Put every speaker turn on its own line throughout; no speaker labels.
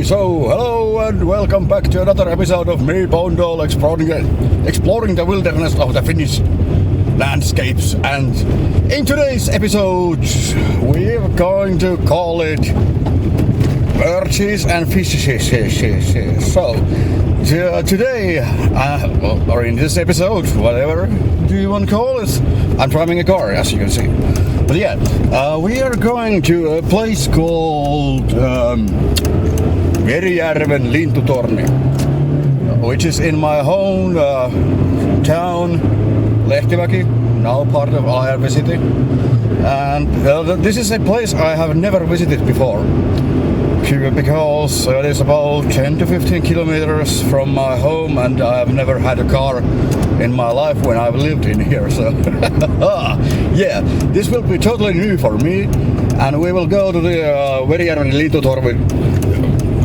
So hello and welcome back to another episode of me, Bondol, exploring the wilderness of the Finnish landscapes. And in today's episode, we're going to call it birds and fishes. So today, or in this episode, whatever do you want to call it, I'm driving a car, as you can see. But yeah, we are going to a place called Merijärven Lintutorni, which is in my home town, Lehtimäki, now part of Lehtimäki city. And this is a place I have never visited before, because it is about 10 to 15 kilometers from my home, and I have never had a car in my life when I've lived in here. So yeah, this will be totally new for me, and we will go to the Merijärven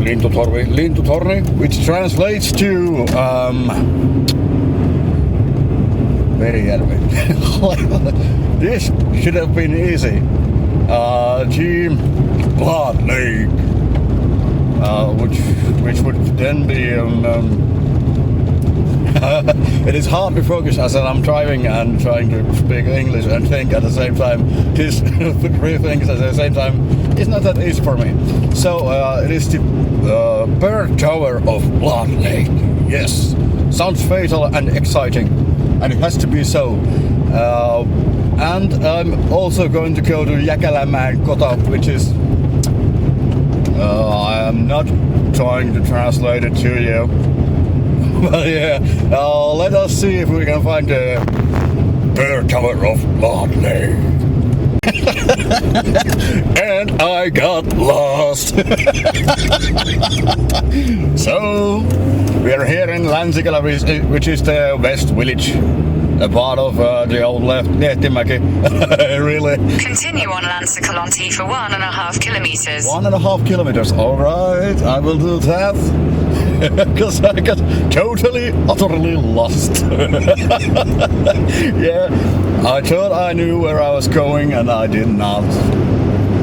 Lintutorni, which translates to Merijärvi. This should have been easy. Team Blood Lake, which would then be it is hard to focus as I'm driving and trying to speak English and think at the same time. These three things at the same time is not that easy for me. So it is the bird tower of Blood Lake. Yes, sounds fatal and exciting, and it has to be so. And I'm also going to go to Jäkälämäen Kota, which is I am not trying to translate it to you. But yeah, let us see if we can find the bird tower of Blood Lake. And I got lost. So we are here in Länsikälä, which is the west village, a part of the old Lehtimäki. Really.
Continue on Länsikäläntie for 1.5 kilometers.
1.5 kilometers. All right, I will do that. Because I got utterly lost. Yeah, I thought I knew where I was going and I did not.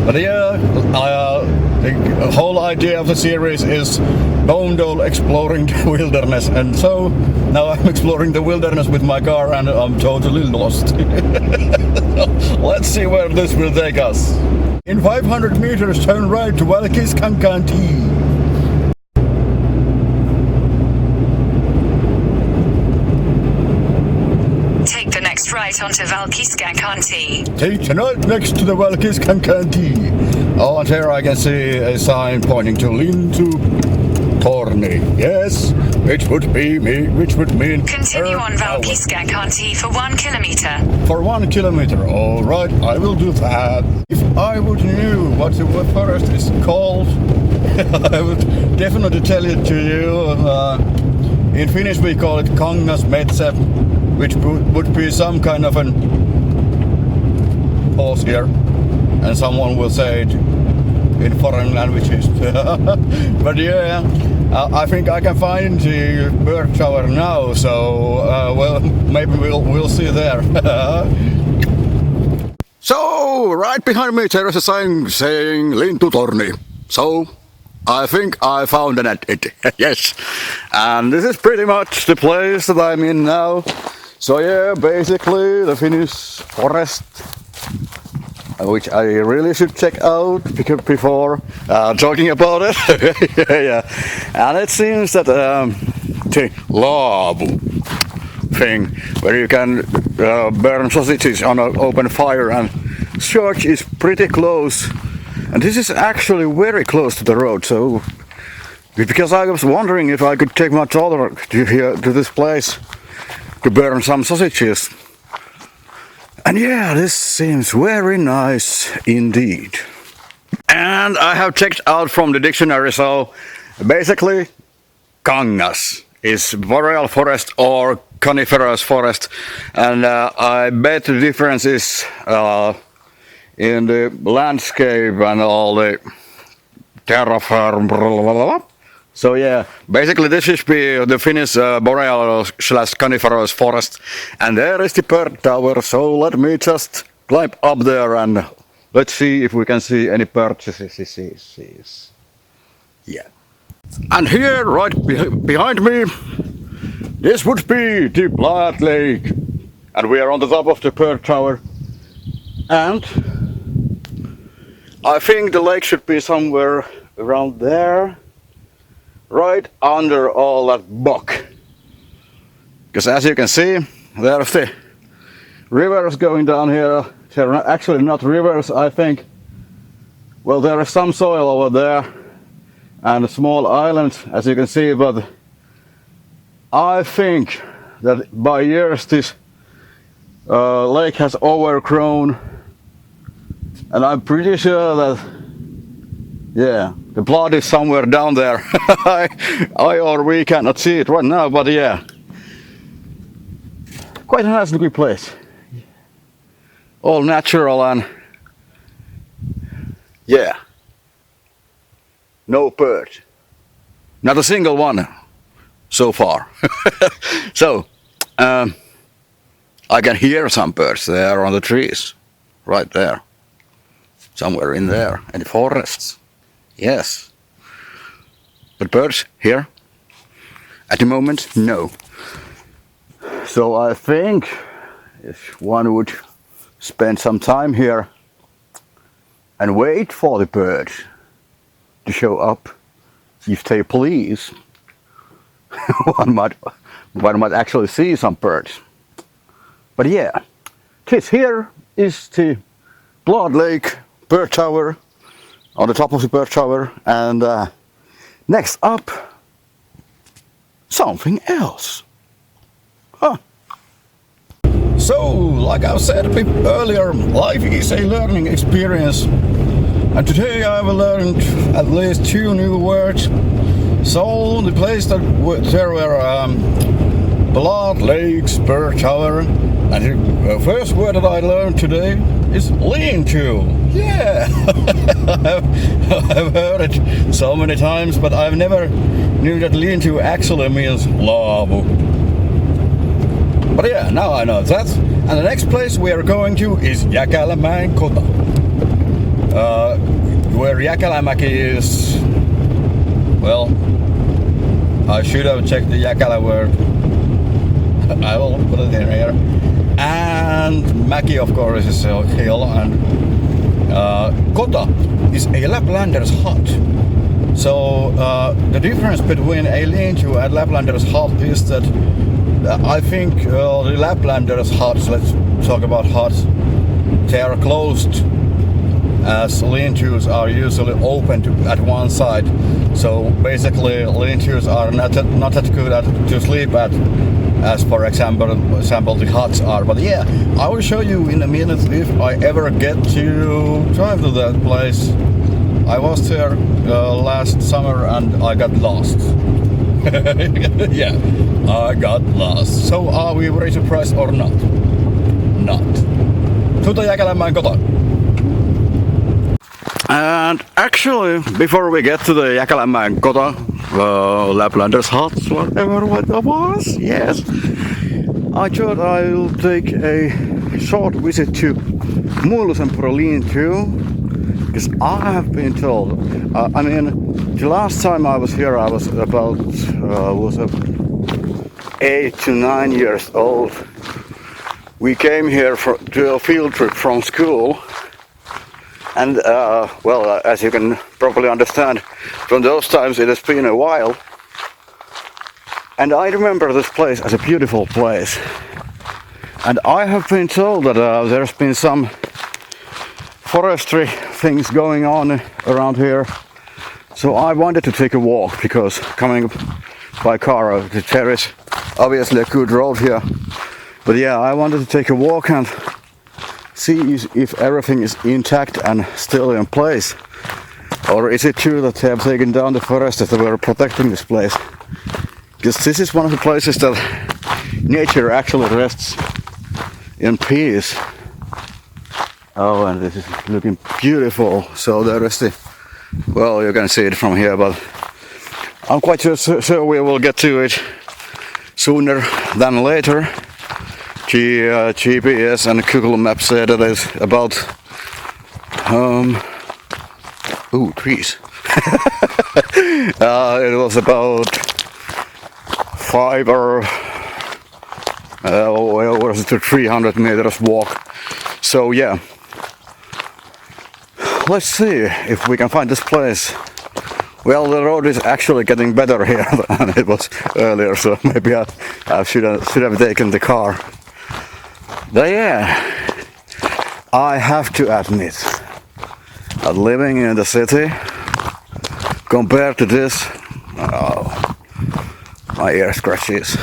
But yeah, the whole idea of the series is Bondol exploring the wilderness, and so now I'm exploring the wilderness with my car and I'm totally lost. Let's see where this will take us. In 500 meters, turn right to Valkiskankantie.
Right onto Valkiskankantie.
Take the right next to the Valkiskankantie. Oh, and here I can see a sign pointing to Lintutorni. Yes, which would mean
continue on Valkiskankantie for 1 kilometer.
For 1 kilometer, all right, I will do that. If I would knew what the forest is called, I would definitely tell it to you. In Finnish we call it Kangasmetsä, which would be some kind of an pause here, and someone will say it in foreign languages. But yeah, I think I can find the bird tower now, so well, maybe we'll see there. So right behind me there is a sign saying Lintutorni. So I think I found it. Yes, and this is pretty much the place that I'm in now. So yeah, basically the Finnish forest, which I really should check out before talking about it. Yeah, and it seems that the laavu thing, where you can burn sausages on an open fire, and church is pretty close, and this is actually very close to the road. So because I was wondering if I could take my daughter to this place to burn some sausages. And yeah, this seems very nice indeed. And I have checked out from the dictionary, so basically Kangas is boreal forest or coniferous forest, and I bet the difference is in the landscape and all the terraform, blah, blah, blah. So yeah, basically this should be the Finnish boreal/coniferous forest, and there is the bird tower. So let me just climb up there and let's see if we can see any birds. Yeah. And here, right behind me, this would be the Blood Lake. And we are on the top of the bird tower. And I think the lake should be somewhere around there, right under all that bog. Because as you can see, there's the rivers going down here. They're actually not rivers, I think. Well, there is some soil over there and a small island, as you can see, but I think that by years this lake has overgrown, and I'm pretty sure that, yeah, the blood is somewhere down there. I or we cannot see it right now, but yeah, quite a nice looking place, all natural and yeah, no bird, not a single one so far. So I can hear some birds there on the trees, right there, somewhere in there, in the forests. Yes, but birds here at the moment, no. So I think if one would spend some time here and wait for the birds to show up, if they please, one might actually see some birds. But yeah, this here is the Blood Lake bird tower, on the top of the bird tower, and next up, something else. Huh. So, like I said a bit earlier, life is a learning experience, and today I've learned at least 2 new words. So the place that there were Blood Lake's bird tower, and the first word that I learned today is lean-to. Yeah, I've heard it so many times, but I've never knew that lean-to actually means laavu. But yeah, now I know that. And the next place we are going to is Jäkälämäen kota, where Jäkälämäki is. Well, I should have checked the Jäkälä word. I will put it in here. And Mäki, of course, is a hill, and kota is a Laplander's hut. So the difference between a lean-to and Laplander's hut is that I think the Laplander's huts, let's talk about huts, they are closed, as lean-tos are usually open at one side. So basically lean-tos are not that good to sleep at, as for example the huts are. But yeah, I will show you in a minute if I ever get to drive to that place. I was there last summer and I got lost. Yeah, I got lost. So are we ready to price or not? Not. To the Jäkälämäen kota. And actually, before we get to the Jäkälämäen kota, Laplander's huts, whatever what that was, yes, I thought I'll take a short visit to Muilusenpuro lean-to, because I have been told, I mean, the last time I was here I was about 8 to 9 years old. We came here to a field trip from school, and well, as you can probably understand, from those times it has been a while. And I remember this place as a beautiful place. And I have been told that there's been some forestry things going on around here. So I wanted to take a walk, because coming by car, there is obviously a good road here. But yeah, I wanted to take a walk and see if everything is intact and still in place. Or is it true that they have taken down the forest that they were protecting this place? Because this is one of the places that nature actually rests in peace. Oh, and this is looking beautiful. So there is the, well, you can see it from here, but I'm quite sure we will get to it sooner than later. GPS and Google Maps said that it's about ooh, trees. It was about 5 or was it 300 meters walk. So yeah, let's see if we can find this place. Well, the road is actually getting better here than it was earlier, so maybe I should have taken the car. But yeah, I have to admit that living in the city compared to this, oh, my ear scratches.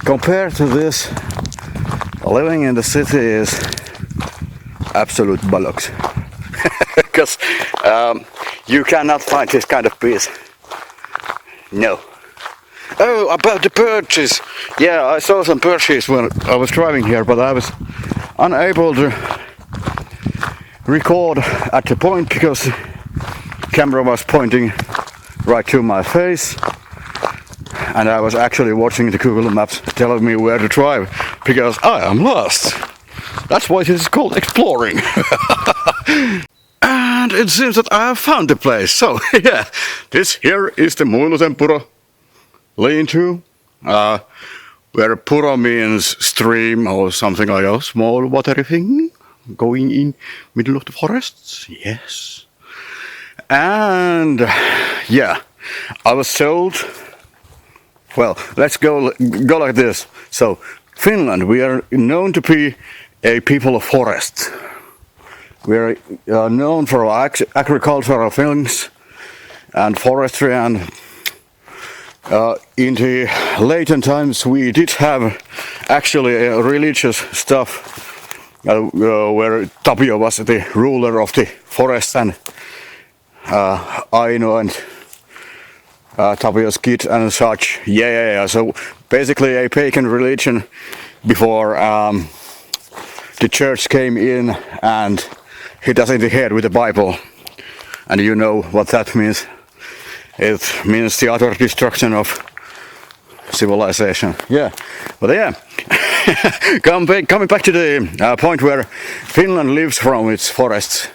Compared to this, living in the city is absolute bollocks. Because you cannot find this kind of peace. No. Oh, about the birches. Yeah, I saw some birches when I was driving here, but I was unable to record at the point because the camera was pointing right to my face. And I was actually watching the Google Maps telling me where to drive because I am lost. That's why this is called exploring. And it seems that I have found the place. So yeah, this here is the Muilutempuro lean-to, where puro means stream or something like a small watery thing going in middle of the forests. Yes. And yeah, I was told. Well, let's go like this. So, Finland, we are known to be a people of forests. We are known for our agricultural things and forestry, and in the later times we did have actually a religious stuff where Tapio was the ruler of the forest, and Aino and Tapio's kid and such. Yeah. So basically a pagan religion before the church came in and hit us in the head with the Bible. And you know what that means. It means the utter destruction of civilization. Yeah, but yeah, coming back to the point where Finland lives from its forests.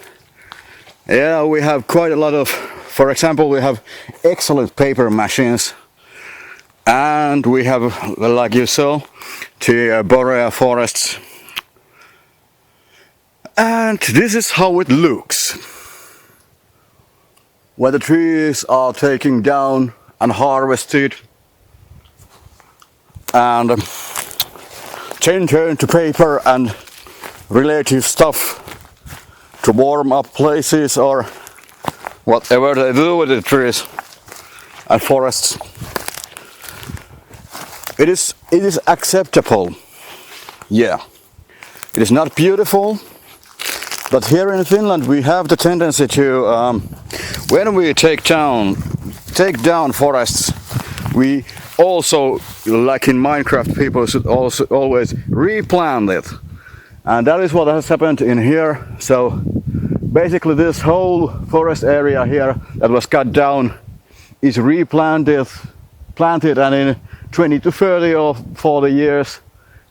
Yeah, we have quite a lot of. For example, we have excellent paper machines, and we have, like you saw, the boreal forests. And this is how it looks. Where the trees are taken down and harvested and turned into paper and related stuff to warm up places or whatever they do with the trees and forests. It is acceptable. Yeah. It is not beautiful, but here in Finland we have the tendency to when we take down forests, we also, like in Minecraft, people should also always replant it. And that is what has happened in here. So basically this whole forest area here that was cut down is replanted, and in 20 to 30 or 40 years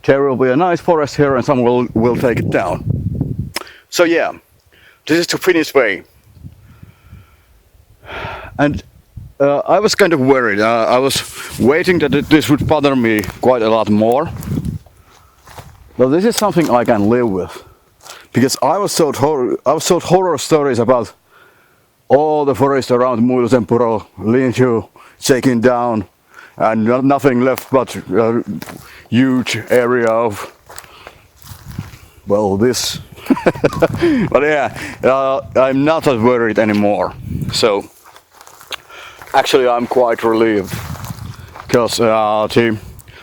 there will be a nice forest here and someone will take it down. So yeah, this is the Finnish way. And I was kind of worried. I was waiting that this would bother me quite a lot more. But this is something I can live with. Because I was told horror stories about all the forest around Muilutempuro lean-to taken down and nothing left but a huge area of, well, this. But yeah, I'm not as worried anymore. So actually I'm quite relieved because the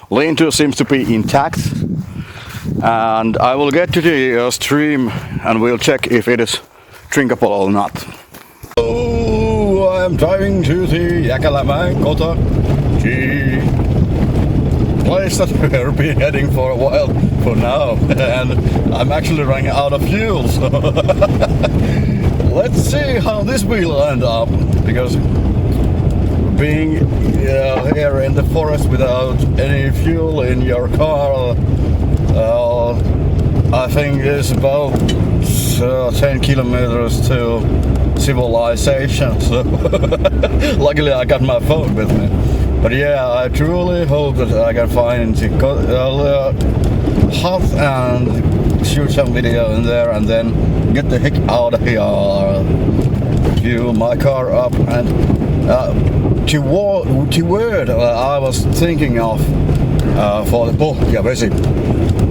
lean-to seems to be intact. And I will get to the stream and we'll check if it is drinkable or not. So I am driving to the Lehtimäki Lean, place that we've been heading for a while for now, and I'm actually running out of fuel. So let's see how this will end up, because being here in the forest without any fuel in your car, I think it's about 10 kilometers to civilization, so luckily I got my phone with me. But yeah, I truly hope that I can find the hut and shoot some video in there and then get the heck out of here. Fuel my car up and the word I was thinking of for the Pohjavesi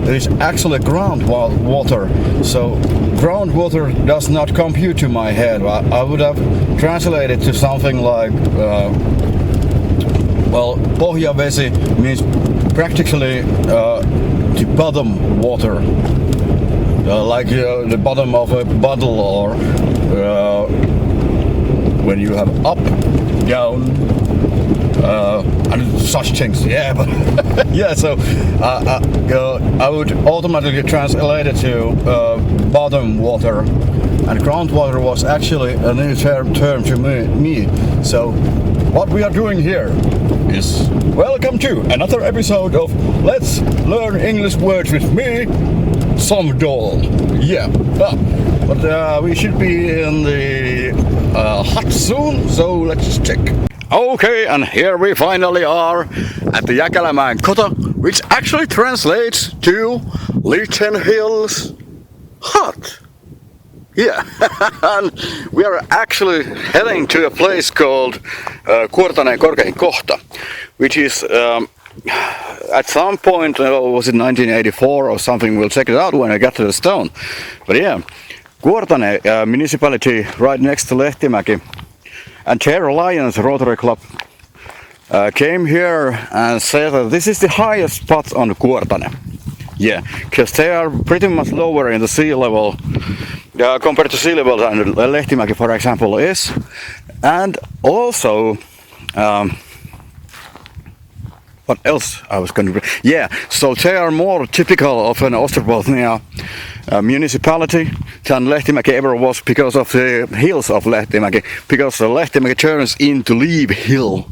is actually groundwater. So groundwater does not compute to my head. I would have translated to something like Pohjavesi means practically the bottom water, like the bottom of a bottle, or when you have up, down, and such things. Yeah, but yeah. So I would automatically translate it to bottom water, and groundwater was actually a new term to me. So what we are doing here is welcome to another episode of Let's Learn English Words with me, Samdal. Yeah, but we should be in the hut soon, so let's just check. Okay, and here we finally are at the Lehtimäki Kota, which actually translates to Lehtimäki's hut. Yeah, and we are actually heading to a place called Kuortane Korkein Kohta, which is at some point, was it 1984 or something, we'll check it out when I get to the stone. But yeah, Kuortane municipality right next to Lehtimäki, and their Lions Rotary Club came here and said that this is the highest spot on Kuortane. Yeah, because they are pretty much lower in the sea level compared to sea level than Lehtimäki, for example, is. And also, what else I was going to... Yeah, so they are more typical of an Ostrobothnia municipality than Lehtimäki ever was, because of the hills of Lehtimäki, because the Lehtimäki turns into Leave Hill.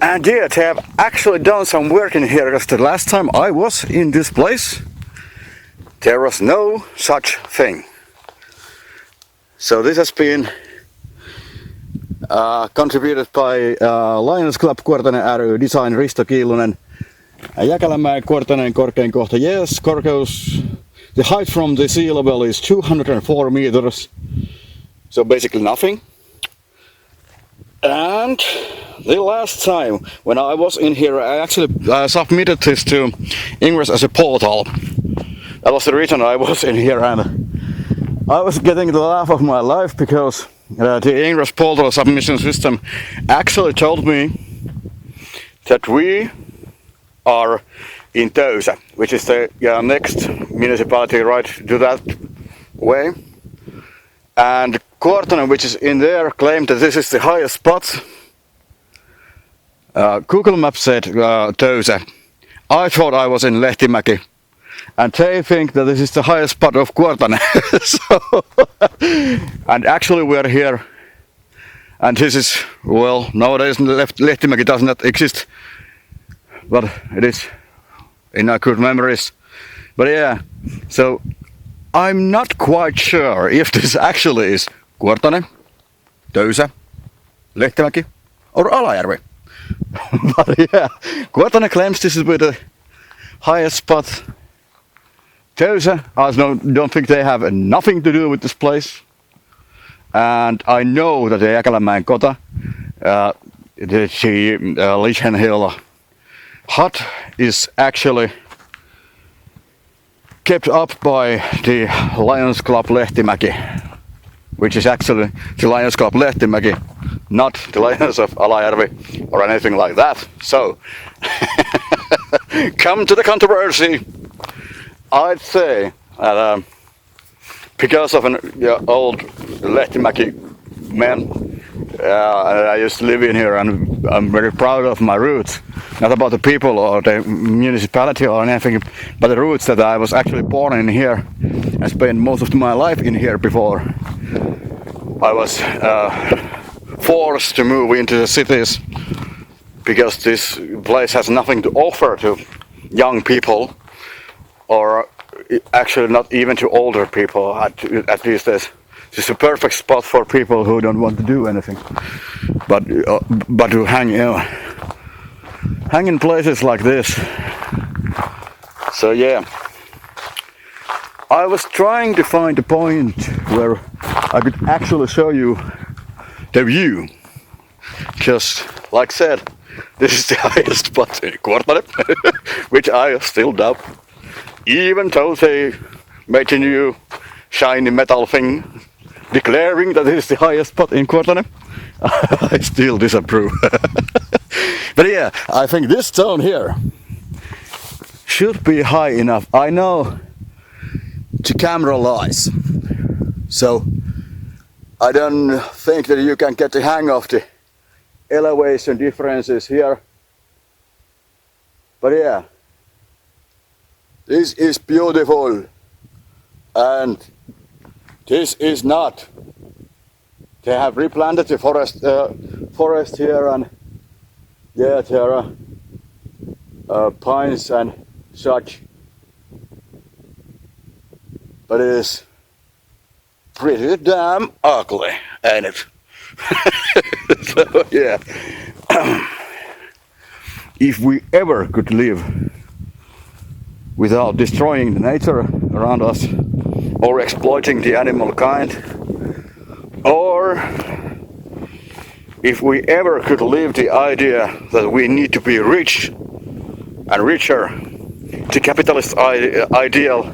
And yeah, they have actually done some work in here, because the last time I was in this place, there was no such thing. So this has been contributed by Lions Club Kuortane ry, design Risto Kiilunen, Lehtimäki Kuortane Korkein Kohta. Yes, the height from the sea level is 204 meters, so basically nothing. And the last time when I was in here, I actually submitted this to English as a portal. That was the reason I was in here, and I was getting the laugh of my life, because the English portal submission system actually told me that we are in Töysä, which is the next municipality right to that way. And Kuortane, which is in there, claimed that this is the highest spot. Google Maps said Töysä. I thought I was in Lehtimäki, and they think that this is the highest spot of Kuortane. And actually we're here, and this is, well, nowadays Lehtimäki does not exist, but it is in our good memories. But yeah, so I'm not quite sure if this actually is Kuortane, Töysä, Lehtimäki, or Alajärvi. But yeah, Kuortane claims this is the highest spot. Töysä, I don't think they have nothing to do with this place. And I know that the Lehtimäki Kota, the Lehtimäki hut, is actually kept up by the Lions Club Lehtimäki, which is actually the Lions Club Lehtimäki, not the Lions of Alajärvi or anything like that. So, come to the controversy. I'd say that because of an old Lehtimäki man, I used to live in here, and I'm very proud of my roots. Not about the people or the municipality or anything, but the roots that I was actually born in here and spent most of my life in here before I was forced to move into the cities, because this place has nothing to offer to young people or actually not even to older people. At least this is a perfect spot for people who don't want to do anything, but to hang, hang in places like this. So yeah, I was trying to find a point where I could actually show you the view. Just like I said, this is the highest spot in Kuortane, which I still doubt. Even though they made a new shiny metal thing declaring that it is the highest spot in Kuortane, I still disapprove. But yeah, I think this stone here should be high enough. I know the camera lies, so I don't think that you can get the hang of the elevation differences here. But yeah, this is beautiful, and this is not. They have replanted the forest here, and yeah, there are pines and such. But it is pretty damn ugly, ain't it? So yeah, if we ever could live without destroying the nature around us or exploiting the animal kind, or if we ever could live the idea that we need to be rich and richer, the capitalist ideal,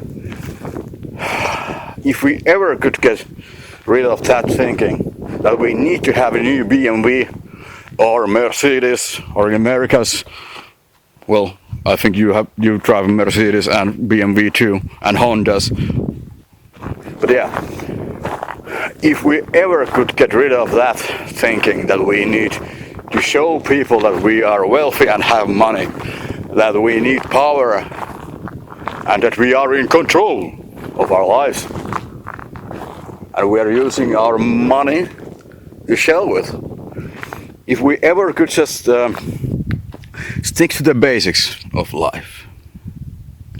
if we ever could get rid of that thinking that we need to have a new BMW or Mercedes, or in Americas, well, I think you drive a Mercedes and BMW too, and Hondas. But yeah, if we ever could get rid of that thinking that we need to show people that we are wealthy and have money, that we need power, and that we are in control of our lives, and we are using our money to shell with. If we ever could just stick to the basics of life,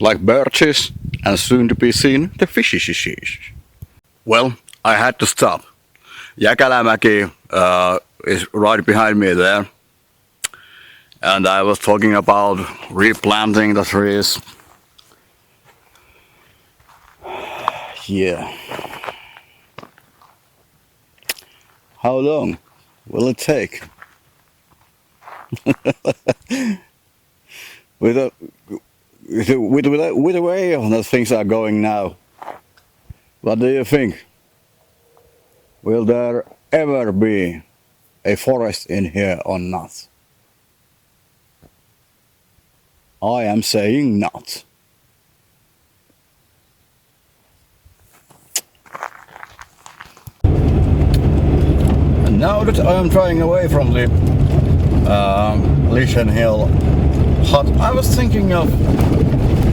like birches and soon to be seen the fishes. Well, I had to stop. Lehtimäki is right behind me there, and I was talking about replanting the trees. Yeah. How long will it take? with the way that things are going now, what do you think? Will there ever be a forest in here or not? I am saying not. And now that I am trying away from the Lishan Hill hut, I was thinking of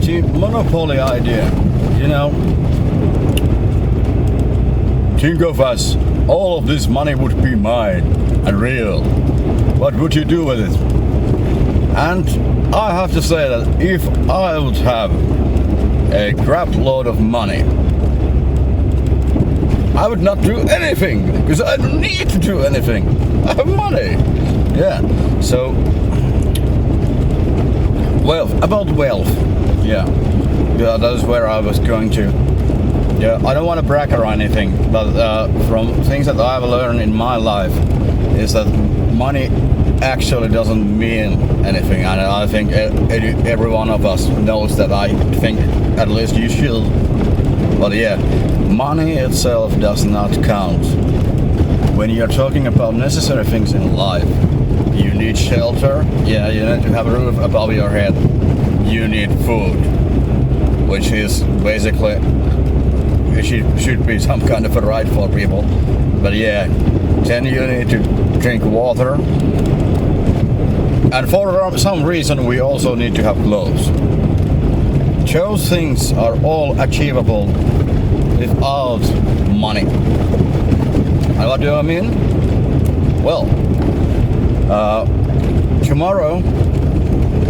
the monopoly idea. You know, think of us, all of this money would be mine and real. What would you do with it? And I have to say that if I would have a crap load of money, I would not do anything, because I don't need to do anything. I have money. Yeah, so about wealth. Yeah, that is where I was going to. Yeah, I don't want to brag or anything, but from things that I've learned in my life is that money actually doesn't mean anything, and I think every one of us knows that. I think at least you should. But yeah, money itself does not count. When you're talking about necessary things in life, you need shelter, yeah, you need to have a roof above your head, you need food, which is basically, it should be some kind of a right for people. But yeah, then you need to drink water, and for some reason we also need to have clothes. Those things are all achievable without money. And what do I mean? Well, tomorrow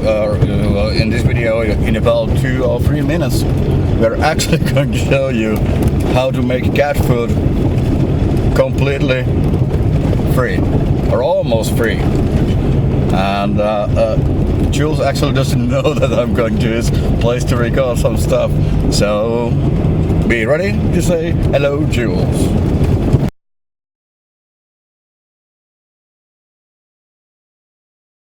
in this video in about 2 or 3 minutes, we're actually going to show you how to make cat food completely free, or almost free. And Jules actually doesn't know that I'm going to his place to record some stuff, so be ready to say hello, Jules.